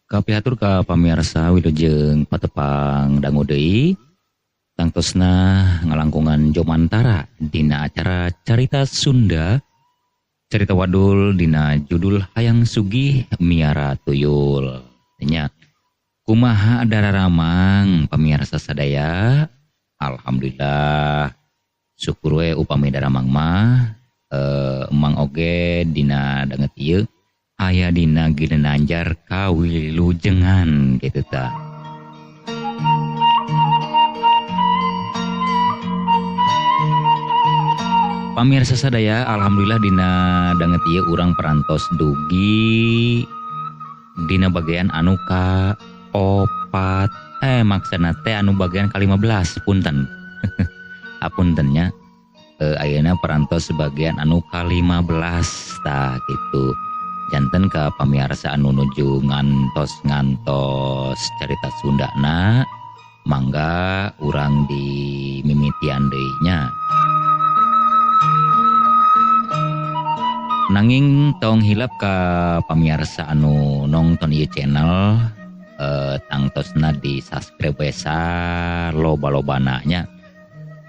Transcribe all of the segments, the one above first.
Kapihatur ka pamirsa Wilujeng Patepang dangu deui tangtosna ngalangkungan Jomantara dina acara Carita Sunda Carita Wadul dina judul Hayang Sugih Miara Tuyul. Nya kumaha dararamang pamirsa sadaya. Alhamdulillah syukur we upami daramang mah emang oge dina danget ieu aya dina Ginanjar kawilujengan gitu ta. Pamirsa sadaya, alhamdulillah dina danget ieu urang perantos dugi dina bagian anu ka opat maksudna teh anu bagian ka-15 punten. Apuntennya ayeuna perantos sebagian anu ka-15 tah gitu. Janten ke pamirsa anu nuju ngantos carita Sundana mangga urang di mimitian deui nya. Nanging tong hilap ka pamirsa anu nongton ieu channel tangtosna di subscribe besa loba-lobana nya.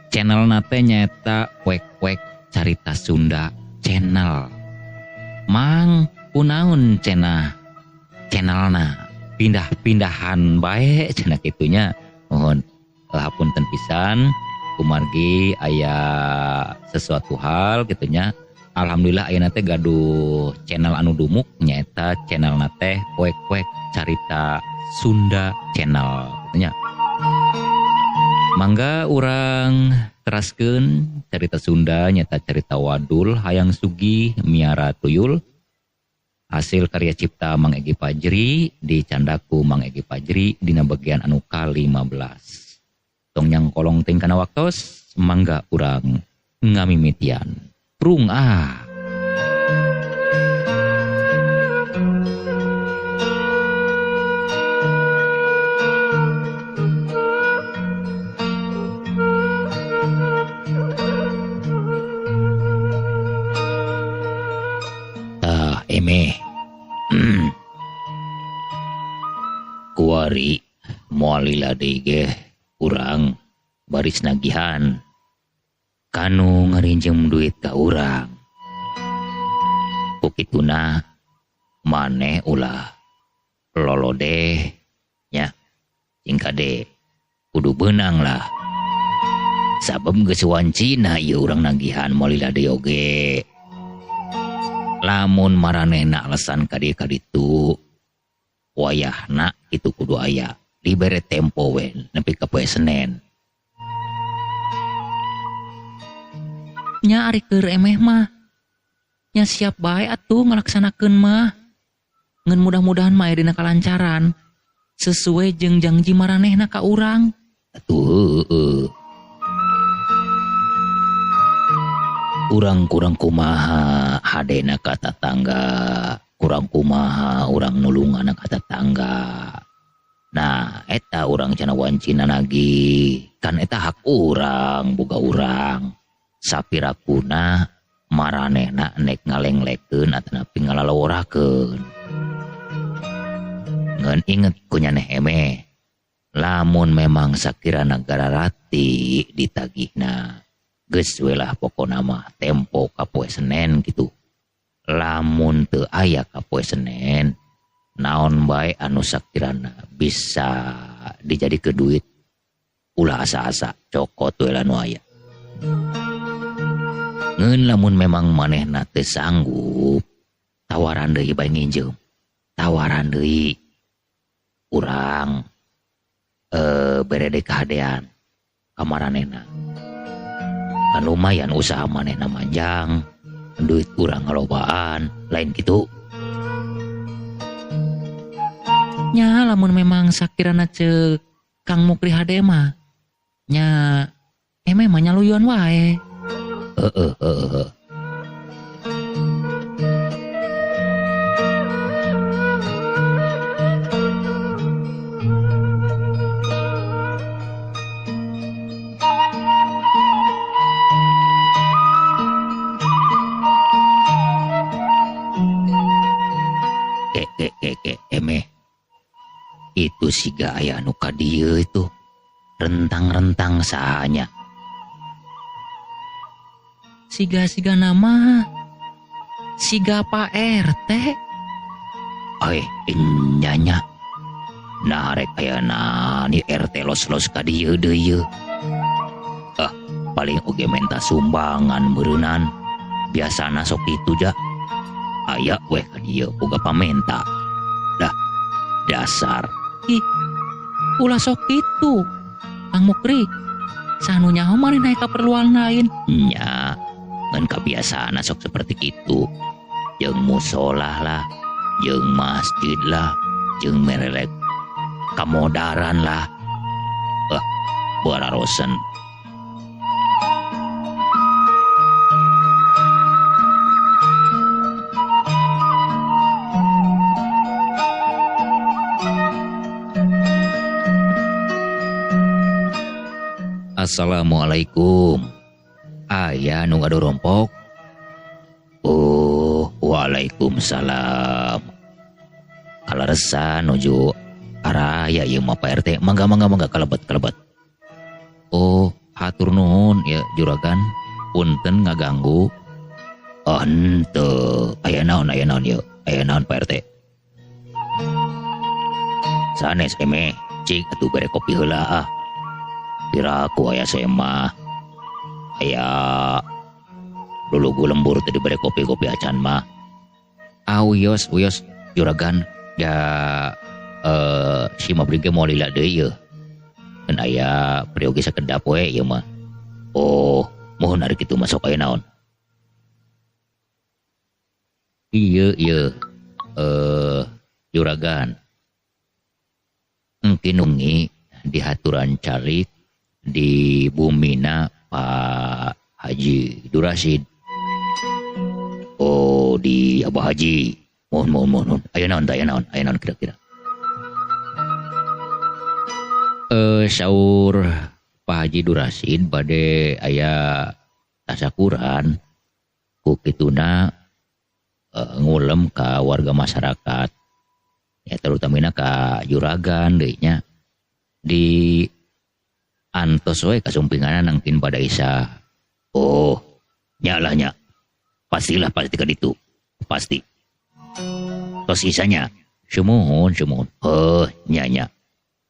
Channel nate nyaeta Kwek Carita Sunda channel. Mang kunaon channelna pindah-pindahan bae cenah kitunya. Mohon hapunten pisan kumargi aya sesuatu hal kitunya. Alhamdulillah ayeuna teh gaduh channel anu dumuk nyaeta channelna teh Kwek Carita Sunda channel kitunya. Mangga urang teraskeun carita Sunda nyaeta carita Wadul Hayang Sugih Miara Tuyul. Hasil karya cipta Mang Egi Fajri dicandaku Mang Egi Fajri dina bagian anu ka-15. Tong nyang kolong ting kana waktos mangga urang ngamimitian. Prung kuari moalila deui ge urang baris nagihan kanu ngarinjem duit ka urang. Kukituna maneh ulah lolode nya cingkade kudu beunang lah. Sabab geus wancina ieu urang nagihan moalila deui oge. Lamun maranehna alasan ka dieu ka ditu wayahna itu kudu aya dibere tempo we nepi ka poe Senen. Nya ari keur emeh mah nya siap bae atuh ngalaksanakeun mah. Ngan mudah-mudahan mah dina kalancaran sesuai jeung janji maranehna ka urang. Atuh urang kurang kumaha hadena ka tatangga, kurang kumaha urang nulungan ka tetangga. Nah, eta urang cenah wancina lagi. Kan eta hak urang, boga urang. Sapirakuna maranehna nek ngalenglekeun ataupun ngalalorakeun. Ngan inget kunyaneh emeh. Lamun memang sakira negara rati ditagihna. Geus we lah pokona mah tempo ka poe Senen gitu. Lamun teu aya ka poe Senen, naon bae anu sakirana bisa dijadikeun duit ulah asa-asa cokot we lah nu aya. Ngeun lamun memang manehna teu sanggup, tawaran deui bae nginjem. Tawaran deui. Urang berede kahadean ka maranehna. Kan lumayan usaha manehna manjang. Duit kurang ngalobaan lain gitu. Nya lamun memang sakirana ceuk Kang Mukri hade mah nya emeh mah nyaluyuan wae. Emeh Itu siga aya nu ka dieu itu rentang-rentang sahanya. Siga nama siga Pak RT. Nyanya. Nah rek aya ni RT los-los ka dieu deui. Paling oge menta sumbangan meureunnan. Biasana sok kitu ja. Aya we ka dieu boga pamenta. Dah dasar. Ulah sok kitu. Kang Mukri, sanu nyaho maneh naik kaperluan lain. Nya, ngan kebiasaan sok seperti itu. Jeung musola lah, jeung masjid lah, jeung merelek kamodaran lah. Bararosen. Assalamualaikum. Aya nu ngadorompok? Waalaikumsalam. Kalaresan nuju araya ieu mah Pak RT. Mangga kalebet. Hatur nuhun ya juragan. Punten ngaganggu. Henteu. Aya naon ya? Aya naon Pak RT? Sanes emeh, cik atuh bere kopi heula ah. Piraku aya sema aya lulugu lembur tadi bere kopi acan mah. Uyos juragan ya si mabrige moal lila deui yeuh. Keun aya prioge sakedap we ieu mah. Mohon ari kitu masuk aya naon? Ieu juragan. Engke nungi di haturan calik di bumina Pak Haji Durasid. Di Abah Haji. Mohon. Aya naon kira-kira. Saur Pak Haji Durasid bade aya tasakuran ku kituna ngulem ka warga masyarakat. Ya terutamina ka juragan deui nya. Di antos we kasumpinganan nangkin pada Isa. Nya. Pasti ka ditu. Pasti. Tos isanya. Sumuhun. Nya.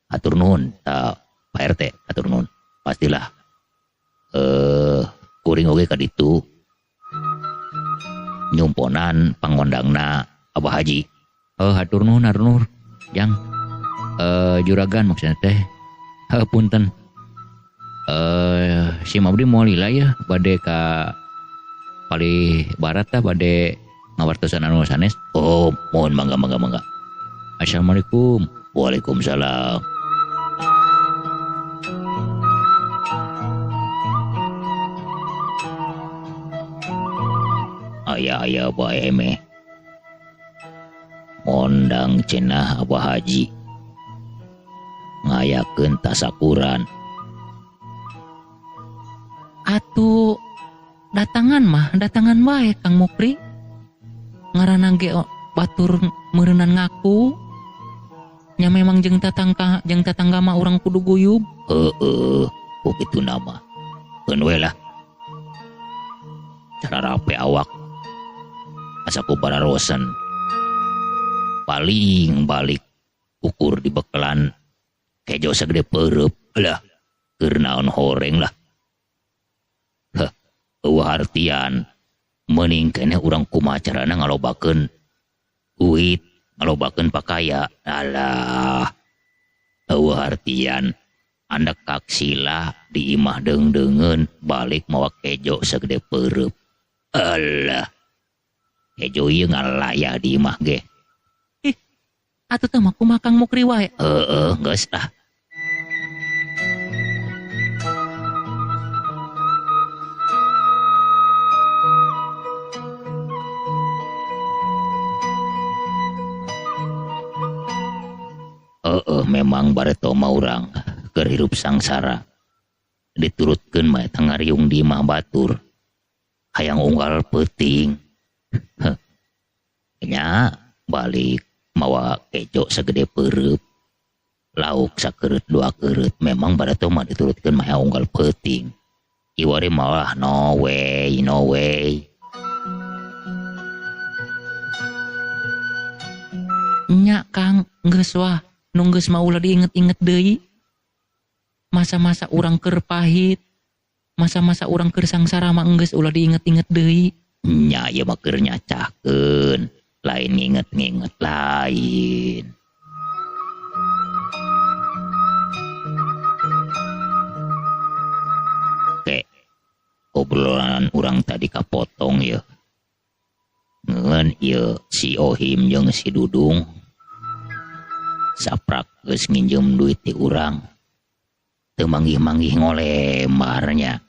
Hatur nuhun Pak RT, hatur nuhun. Pastilah. Kuring oge ka ditu. Nyumponan pangondangna Abah Haji. Hatur nuhun. Jang juragan maksudnya teh. Punten. Si Mabdi mau lila ya bade ka Pali Barat tah bade ngawartosan anu sanes. Mohon mangga. Assalamualaikum. Waalaikumsalam. Aya bae emeh. Mondang cenah Abah Haji. Ngayakeun tasakuran. Atuh datangan wae Kang Mukri. Ngaranna ge batur meureunnan ngaku. Nya memang jeung tatangga mah urang kudu guyub. Ku kitu nama. Keun we lah. Cara rape awak. Asa ku bararosen. Paling balik ukur di bekelan kejo sagede peureup lah. Keur naon horeng lah. Artian meuning keneh urang kumaha carana ngalobakeun duit, ngalobakeun pakaya. Alah. Artian anda kaksila di imah deung-deungeun balik mawa kejo sagede peureup. Alah. Kejo ieu ngalayah di imah ge. Atuh teh mah kumaha Kang Mukri wae. Geus lah. Memang bareto maurang keur hirup sangsara. Diturutkeun mah eta ngariung di imah batur. Hayang unggal peuting. Nya balik mawa kejo sagede peureup. lauk sakereut dua kereut memang barato mah diturutkeun mah unggal peuting. Iwari malah no way. Nya Kang, geus wah, nu geus mah ulah diinget-inget deui. Masa-masa urang keur pahit, masa-masa urang keur sangsara mah geus ulah diinget-inget deui. Nya ieu mah keur nyacahkeun, lain nginget-nginget lain. Oke, obrolan urang tadi kapotong ya. Ngeun ieu si Ohim jeung si Dudung saprak geus nginjem duit ti urang. Teu manggih-manggih ngolemarnya.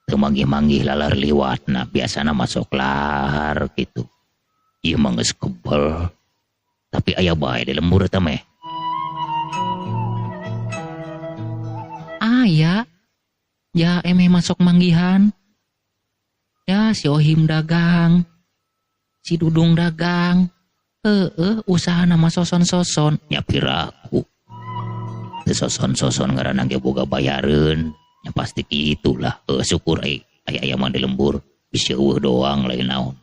Teu manggih-manggih lalar liwatna, biasana masuk lahar gitu. Ieu mah geus kebel. Tapi aya bae di lembur eta meh. Aya. Ya emeh masuk manggihan. Ya si Ohim dagang. Si Dudung dagang. Usaha nama soson-soson. Nya piraku. Teu soson-soson ngaranna ge boga bayareun. Ya pasti gitulah. Syukur aya mah di lembur. Bisa eueuh doang lain naon.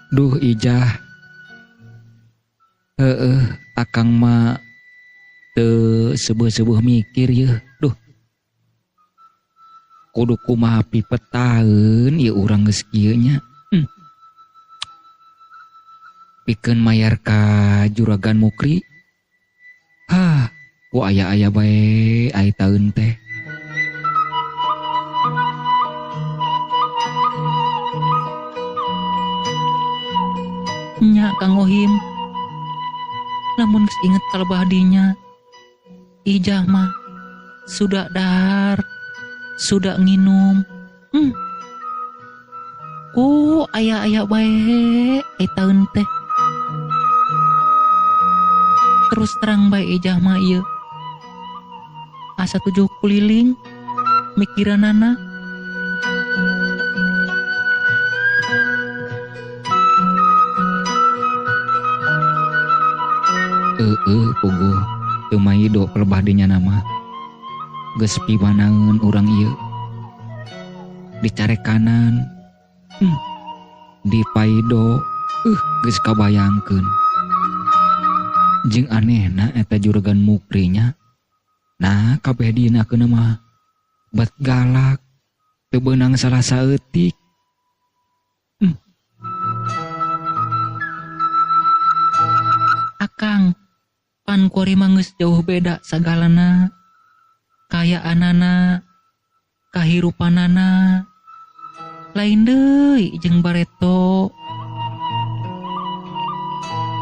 Duh Ijah. Akang mah teu sebuah mikir ye. Duh. Kudu kumaha pipetaeun ieu urang geus kieu nya. Pikeun mayar ka Juragan Mukri. Ku aya-aya bae ai taeun teh. Nya Kang Ohim. Lamun geus inget kalebah dinya. Ijah mah sudah dahar, sudah nginum. Ku aya-aya bae ai taeun teh. Terus terang bae Ijah mah ieu. Asa tujuh kuliling mikiranana. Puguh teu maido kelebah dinya nama. Geus pibanaeun urang ieu. Dicarek kanan. Di paido geus kabayangkeun. Jeung anehna eta Juragan Mukri nya. Nah, kabeh dinakeun mah bet galak. Teu beunang salah saeutik. Akang, pan kuari mah geus jauh beda sagalana. Kayaanana, kahirupanana. Lain deui jeung bareto.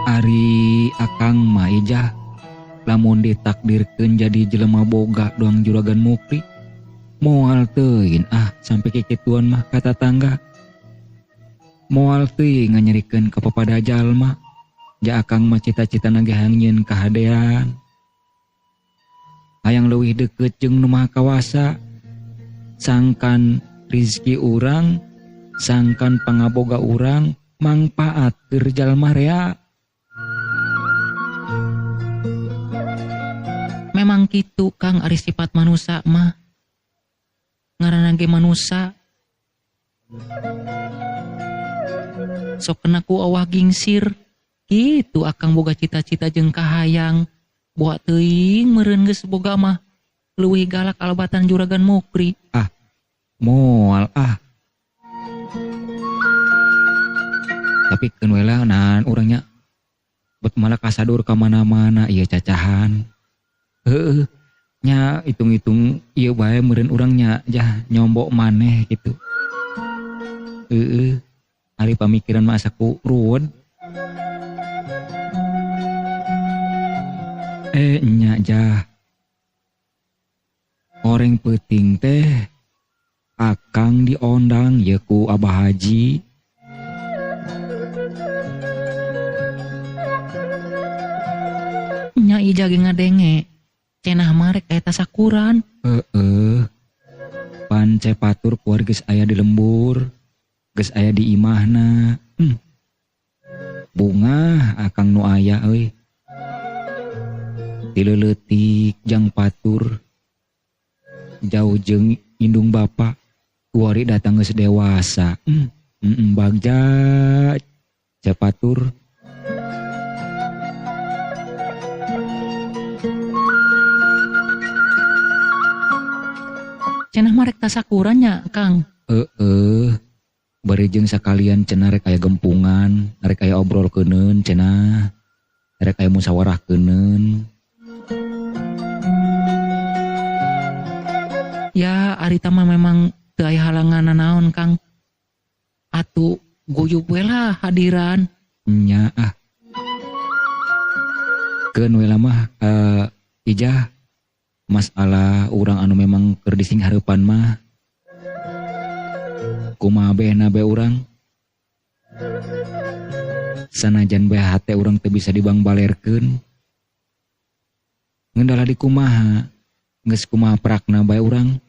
Ari akang mah Ijah lamun ditakdirkeun jadi jelema boga doang Juragan Mukri, moal teuing sampai kikituan mah kata tangga. Moal teuing nganyerikeun ka papada jalma. Ja akang mah cita-citana ge hangieun kahadean. Hayang leuwih deukeut jeung nu maha kawasa. Sangkan rizki urang, sangkan pangaboga urang mangpaat keur jalma rea. Memang kitu Kang ari sifat manusia mah. Ngaranna ge manusia. Sok kena ku awah gingsir. Kitu akang boga cita-cita jeung kahayang. Buat teuing meureun geus boga mah leuwih galak alebatan Juragan Mukri. Moal Tapi keun we lah nahan urangnya bet malah kasadur ka mana-mana ieu cacahan. Nya hitung-hitung ieu bae meureun urangnya jah nyombok maneh gitu. Ari pamikiran mah asa ku ruwed. Nya jah. Oreng peuting teh Akang diondang ya ku Abah Haji. Nya ija ge ngadenge. Cenah marek eta sakuran. Pan cepatur kuar geus aya di lembur, geus aya di imahna. Bunga akang nu aya euy. Dileuletik jang patur. Jauh jeung indung bapa, kuari datang geus dewasa. Bagja cepatur. Cenah marek tasakurannya Kang. Bari jeung sakalian cenah rek aya gempungan, rek aya obrol keuneun cenah, rek aya musyawarah keuneun. Ya ari tah mah memang teu aya halangan naon Kang. Atuh guyub we lah hadiran. Nya keun we lah mah ijah masalah urang anu memang keur dising hareupan mah kumaha behna be urang sanajan bae hate urang teu bisa dibangbalerkeun ngendala di kumaha geus kumaha prakna bae urang.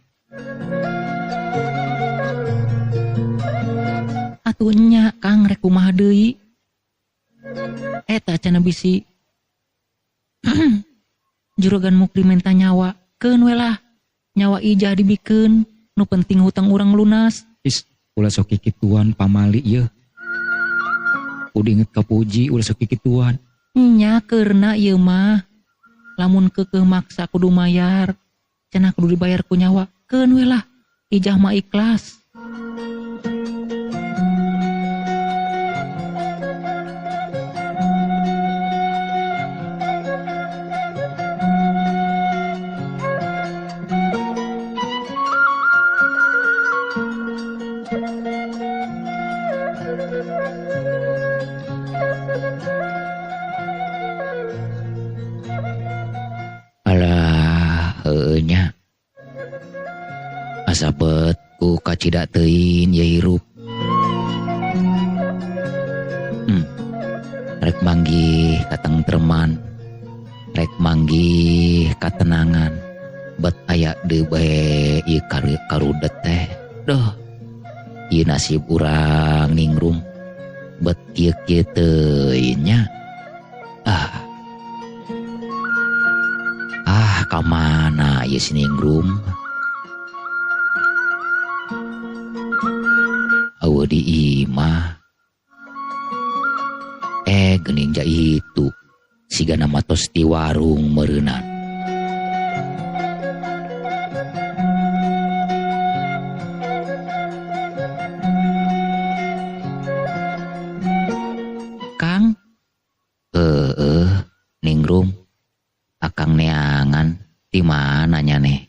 Atuh nya Kang rek kumaha deui. Eta cenah bisi Juragan Mukri minta nyawa, keun we lah. Nyawa ijah dibikeun, nu penting hutang urang lunas. Ulah sok kikituan pamali ieu. Kudu inget kapuji ulah sok kikituan. Nya keurna ieu mah. Lamun keukeuh maksa kudu mayar. Cenah kudu dibayar ku nyawa, keun we lah. Ijah mah ikhlas. Nya asabet ku kacidak teuing ye hirup. Rek manggih katentreman, rek manggih katenangan, bet aya deui bae ieu karudet teh. Doh, ieu nasib urang ningrum, bet kieu-kieu teuing nya. Kamana ieu si ningrum? Awe di imah. Geuning ja itu sigana matos di warung meureunan. Kang? Ningrum. Akang neangan di mana nya neh?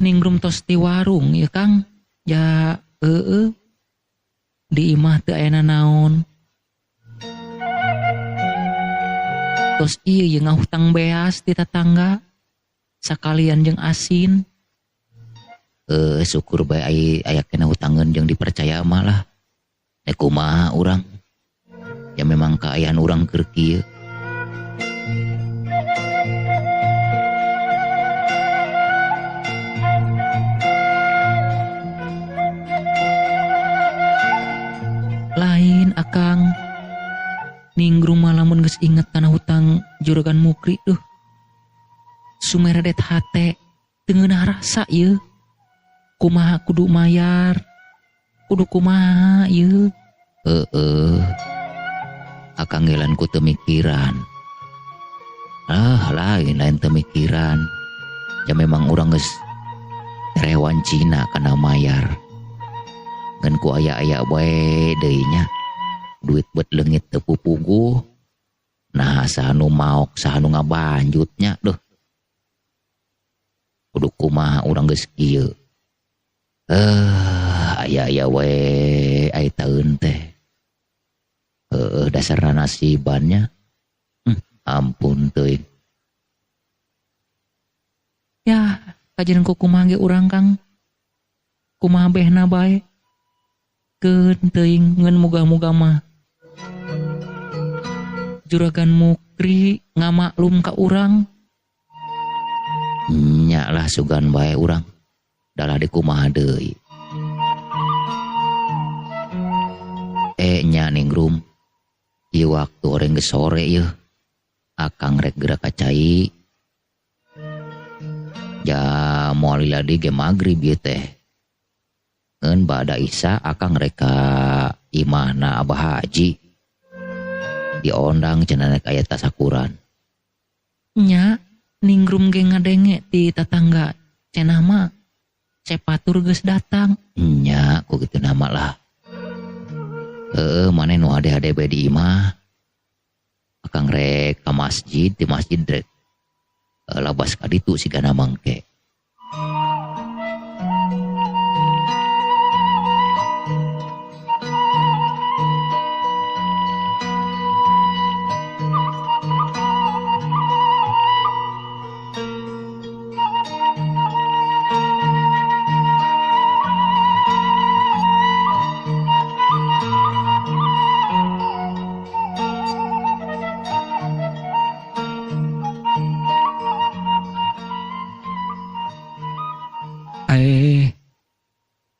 Ningrum tos di warung ya Kang. Ya di imah teu aya naon. Tos ieu ye ngahutang beas di tetangga. Sakalian jeung asin. Syukur bae aya kena hutangeun jeung dipercaya mah lah. Kumaha urang? Ya memang keayaan urang keur kieu. Lain Akang. Ningrum mah lamun geus inget kana hutang Juragan Mukri sumeredet hate teu ngeunah rasa ieu. Kumaha kudu mayar? Kudu kumaha ieu? Akang ngelan ku teu mikiran. Lain teu mikiran. Ya memang urang geus rewan Cina kana mayar. Ngan ku aya-aya bae deui nya. Duit buat leungit teu pupuguh. Nah sahanu maok sahanu ngabanjutnya duh. Kudu kumaha urang geus kieu. Aya-aya wae ai taeun teh. Dasarna nasibannya. Ampun teuing. Ya kajian kumaha ge urang Kang kumaha behna bae keun teuing ngan muga-muga mah Juragan Mukri ngamaklum ka urang. Nya lah sugan bae urang dalah di kumaha deui. Nya Ningrum ieu waktu oreng geus sore ieu akang rek geura ka cai ja moal ladi ge magrib ieu teh ngeun bada isya akang rek ka imahna Abah Haji diondang cenah nek aya tasakuran. Nya Ningrum ge ngadenge ti tetangga cenah mah cepatur geus datang. Nya ku kitu nama lah. Mane nu ade-ade bae di imah akang rek ka masjid di masjid rek labas ka ditu sigana mangke.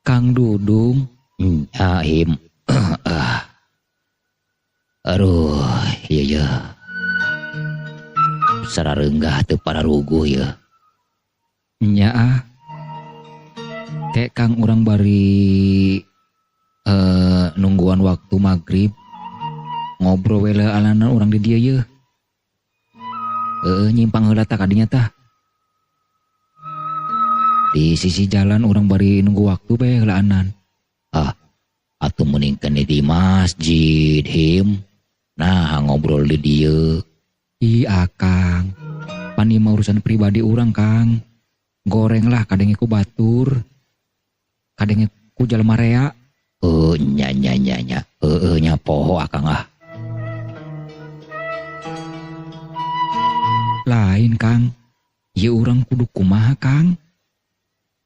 Kang Dudung. Him. Aduh, iya. Sarareunggah teu pararuguh ya. Nya Kek Kang urang bari nungguan waktu maghrib ngobrol we alana urang di dieu ye. Nyimpang heula tah kadinya tah. Di sisi jalan orang bari nunggu waktu bae heulaanan. Atuh meningkan di masjid him. Nah ngobrol di dieu. Akang. Pan ieu mah urusan pribadi urang Kang. Goreng lah kadenge ku batur. Kadenge ku jalma rea. Nya. Nya poho akang ah. Lain Kang. Ieu urang kudu kumaha Kang?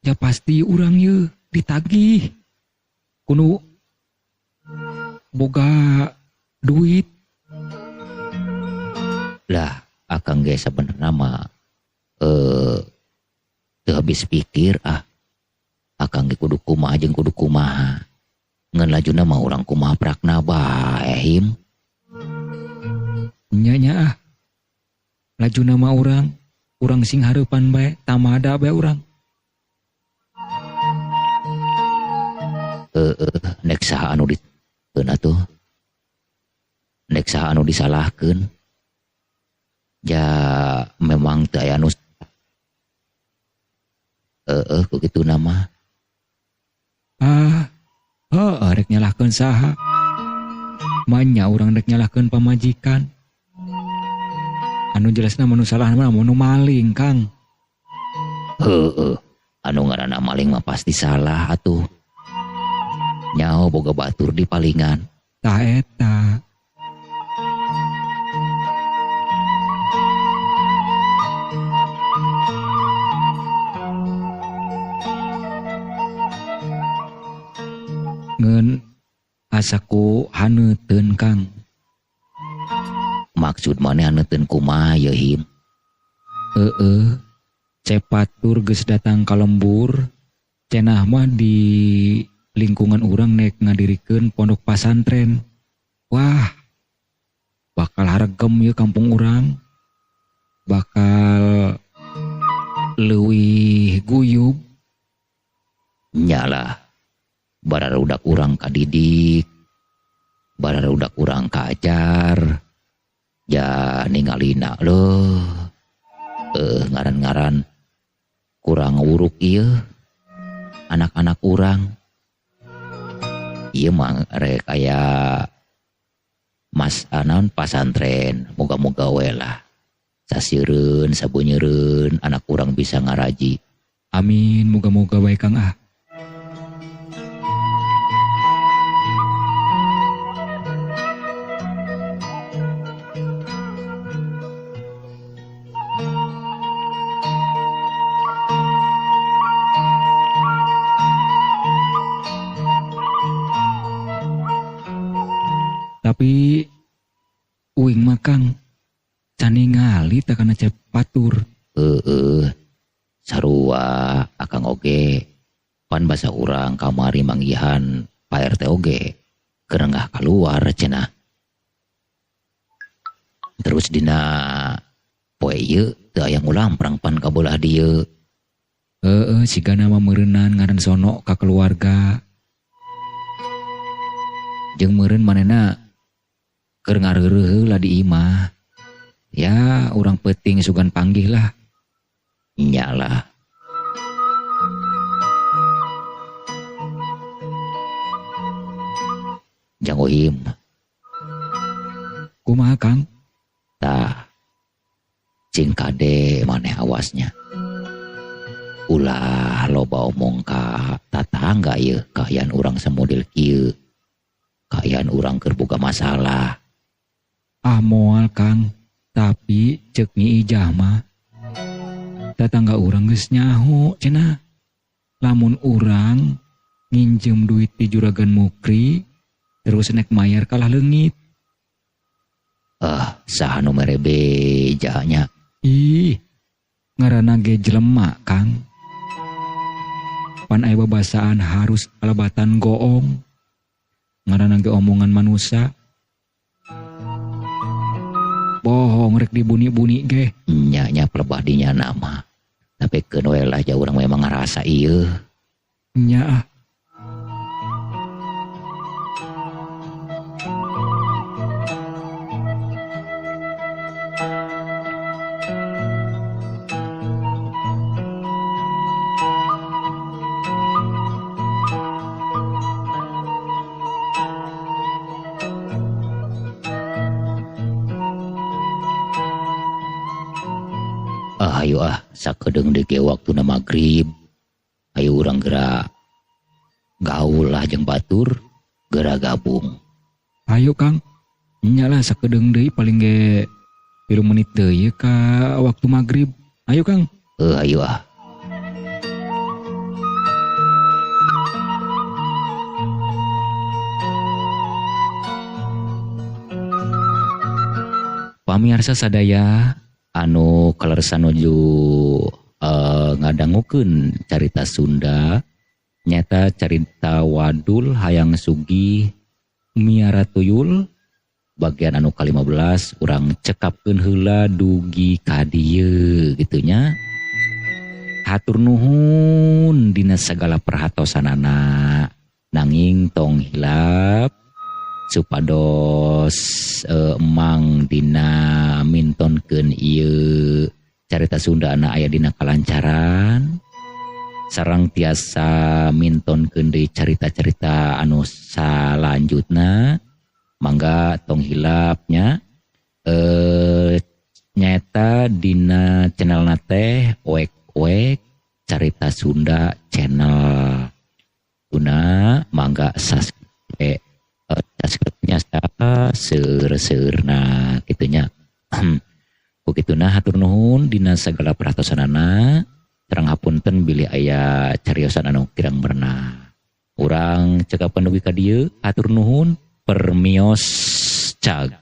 Ya pasti urang ye ditagih kudu boga duit lah akang ge sabenerna mah teu habis pikir akang ge kudu kumaha jeung kudu kumaha ngeun lajuna mah urang kumaha prakna bae him. Nya lajuna mah urang sing hareupan bae tamada bae urang. Nek saha anu diteun atuh nek saha anu disalahkeun ja memang teu aya anu ku kitu nama rek nyalahkeun saha manya urang rek nyalahkeun pamajikan anu jelasna manu salah mah nu maling Kang. Anu ngaranna maling mah pasti salah atuh. Nyaho boga batur di palingan. Tah eta. Ngeun asaku haneuteun Kang. Maksud maneh haneuteun kumaha ya him? Cepatur geus datang ka lembur. Cenah mah di lingkungan urang nek ngadirikeun pondok pasantren. Wah, bakal haregem ye kampung urang. Bakal leuwih guyub. Nyalah, bararudak urang kadidik, bararudak urang kaajar, ja ningalina leuh. Ngaran-ngaran kurang uruk ieu anak-anak urang. Ieu mah rek aya mas anon pasantren, moga-moga we lah saseureun sabunyereun anak urang bisa ngaraji. Amin, moga-moga bae Kang Tapi uing mah Kang can ningali teu kana cek batur. Sarua akang oge pan basa urang kamari manggihan Pak RT oge kerengah keluar cenah. Terus dina poe ieu teu aya ngulang perang-pan ka beulah dieu. Sigana mah meureunnan ngaran sono ka keluarga. Jeung meureun manehna keur ngareureuh heula di imah. Ya, urang peuting sugan panggih lah. Nyalah. Jang Ohim. Kumaha Kang? Tah. Cing kade maneh awasnya. Ulah loba omong ka tatangga ieu kahian urang samodel kieu. Kahian urang keur boga masalah. Moal Kang. Tapi cek Nyi Ijah mah tetangga urang geus nyaho cenah. Lamun urang nginjem duit di Juragan Mukri terus nek mayar kalah leungit. Saha nu mere bejanya. Ih, ngaranna ge jelema Kang. Pan aya babasaan harus kalebatan goong. Ngaranna ge omongan manusia. Bohong rek dibuni-buni ge. Nya pelebah dinya nama. Tapi keun we lah ja urang memang ngarasa ieu. Nya Hayu sakedeung deui ge waktuna magrib. Hayu urang geura gaul lah jeung batur, geura gabung. Ayo Kang. Nya lah sakedeung deui paling ge 3 menit deui ka waktu magrib. Ayo Kang. Hayu Pamirsa sadaya anu kalersan nuju ngadangukeun carita Sunda nyata carita Wadul Hayang Sugih Miara Tuyul bagian anu ke-15 urang cekapkeun heula dugi ka dieu gitunya. Hatur nuhun dina sagala perhatosanana nanging tong hilap supados emang dina mintonkeun ieu carita Sunda na aya dina kalancaran sareng tiasa mintonkeun deui carita-carita anu salanjutna mangga tong hilapnya nyata dina channelna teh wek carita Sunda channel guna mangga subscribe nya seur-seurna gitunya. Begituna hatur nuhun dina sagala perhatosanana sareng hapunten bilih aya cariosan anu kirang berna. Urang cekapan dugi ka dieu hatur nuhun permios cag.